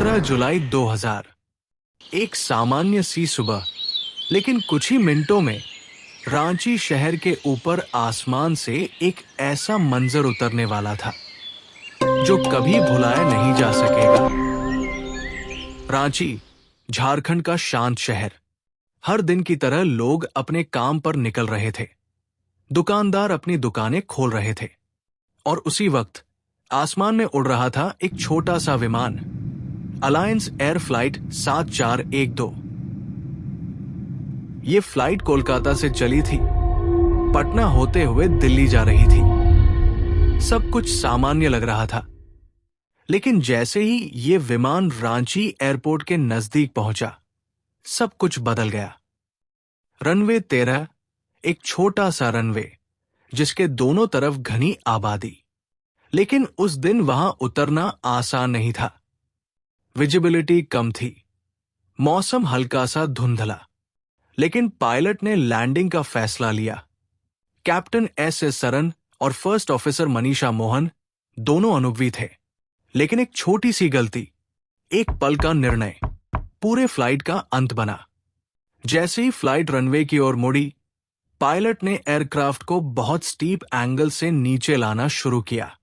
17 जुलाई 2000। एक सामान्य सी सुबह, लेकिन कुछ ही मिनटों में रांची शहर के ऊपर आसमान से एक ऐसा मंजर उतरने वाला था जो कभी भुलाया नहीं जा सकेगा। रांची, झारखंड का शांत शहर। हर दिन की तरह लोग अपने काम पर निकल रहे थे, दुकानदार अपनी दुकानें खोल रहे थे, और उसी वक्त आसमान में उड़ रहा था एक छोटा सा विमान, अलायंस एयर फ्लाइट 7412। ये फ्लाइट कोलकाता से चली थी, पटना होते हुए दिल्ली जा रही थी। सब कुछ सामान्य लग रहा था, लेकिन जैसे ही ये विमान रांची एयरपोर्ट के नजदीक पहुंचा, सब कुछ बदल गया। रनवे 13, एक छोटा सा रनवे जिसके दोनों तरफ घनी आबादी, लेकिन उस दिन वहां उतरना आसान नहीं था। विजिबिलिटी कम थी, मौसम हल्का सा धुंधला, लेकिन पायलट ने लैंडिंग का फैसला लिया। कैप्टन एस सरन और फर्स्ट ऑफिसर मनीषा मोहन दोनों अनुभवी थे, लेकिन एक छोटी सी गलती, एक पल का निर्णय पूरे फ्लाइट का अंत बना। जैसे ही फ्लाइट रनवे की ओर मुड़ी, पायलट ने एयरक्राफ्ट को बहुत स्टीप एंगल से नीचे लाना शुरू किया।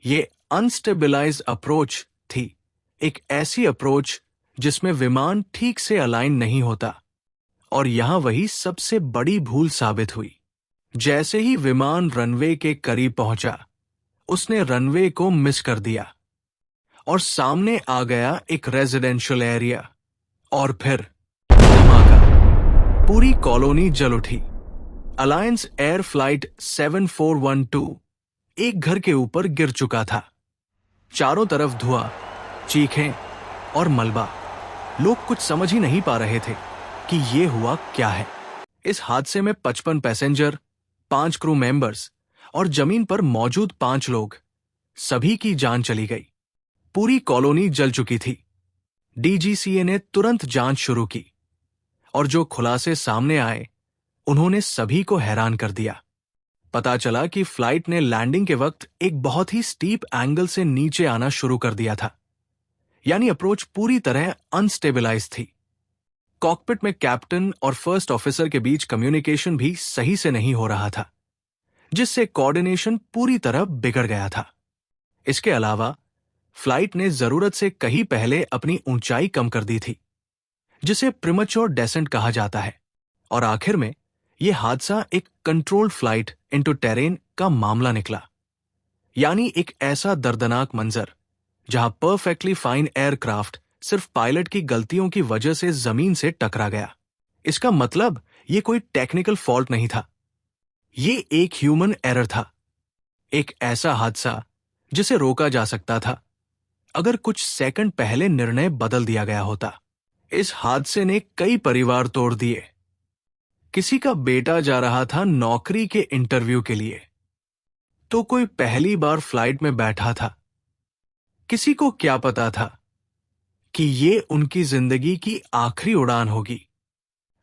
ये अनस्टेबलाइज्ड अप्रोच थी, एक ऐसी अप्रोच जिसमें विमान ठीक से अलाइन नहीं होता, और यहां वही सबसे बड़ी भूल साबित हुई। जैसे ही विमान रनवे के करीब पहुंचा, उसने रनवे को मिस कर दिया और सामने आ गया एक रेजिडेंशियल एरिया, और फिर धमाका। पूरी कॉलोनी जल उठी। अलायंस एयर फ्लाइट 7412 एक घर के ऊपर गिर चुका था। चारों तरफ धुआं, चीखें और मलबा। लोग कुछ समझ ही नहीं पा रहे थे कि ये हुआ क्या है। इस हादसे में 55 पैसेंजर, 5 क्रू मेंबर्स और जमीन पर मौजूद 5 लोग, सभी की जान चली गई। पूरी कॉलोनी जल चुकी थी। डीजीसीए ने तुरंत जांच शुरू की, और जो खुलासे सामने आए उन्होंने सभी को हैरान कर दिया। पता चला कि फ्लाइट ने लैंडिंग के वक्त एक बहुत ही स्टीप एंगल से नीचे आना शुरू कर दिया था, यानी अप्रोच पूरी तरह अनस्टेबलाइज थी। कॉकपिट में कैप्टन और फर्स्ट ऑफिसर के बीच कम्युनिकेशन भी सही से नहीं हो रहा था, जिससे कोऑर्डिनेशन पूरी तरह बिगड़ गया था। इसके अलावा फ्लाइट ने जरूरत से कहीं पहले अपनी ऊंचाई कम कर दी थी, जिसे प्रीमैच्योर डेसेंट कहा जाता है, और आखिर में यह हादसा एक कंट्रोल्ड फ्लाइट इनटू टेरेन का मामला निकला। यानी एक ऐसा दर्दनाक मंजर जहां परफेक्टली फाइन एयरक्राफ्ट सिर्फ पायलट की गलतियों की वजह से जमीन से टकरा गया। इसका मतलब यह कोई टेक्निकल फॉल्ट नहीं था, यह एक ह्यूमन एरर था। एक ऐसा हादसा जिसे रोका जा सकता था अगर कुछ सेकंड पहले निर्णय बदल दिया गया होता। इस हादसे ने कई परिवार तोड़ दिए। किसी का बेटा जा रहा था नौकरी के इंटरव्यू के लिए, तो कोई पहली बार फ्लाइट में बैठा था। किसी को क्या पता था कि ये उनकी जिंदगी की आखिरी उड़ान होगी।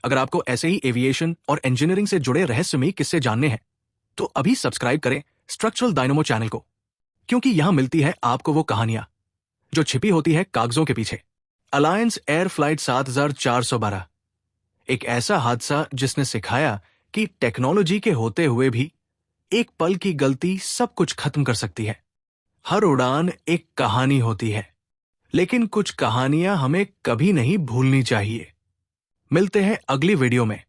अगर आपको ऐसे ही एविएशन और इंजीनियरिंग से जुड़े रहस्यमयी किस्से जानने हैं, तो अभी सब्सक्राइब करें स्ट्रक्चरल डायनामो चैनल को, क्योंकि यहां मिलती है आपको वो कहानियां जो छिपी होती है कागजों के पीछे। अलायंस एयर फ्लाइट 7412, एक ऐसा हादसा जिसने सिखाया कि टेक्नोलॉजी के होते हुए भी एक पल की गलती सब कुछ खत्म कर सकती है। हर उड़ान एक कहानी होती है, लेकिन कुछ कहानियां हमें कभी नहीं भूलनी चाहिए। मिलते हैं अगली वीडियो में।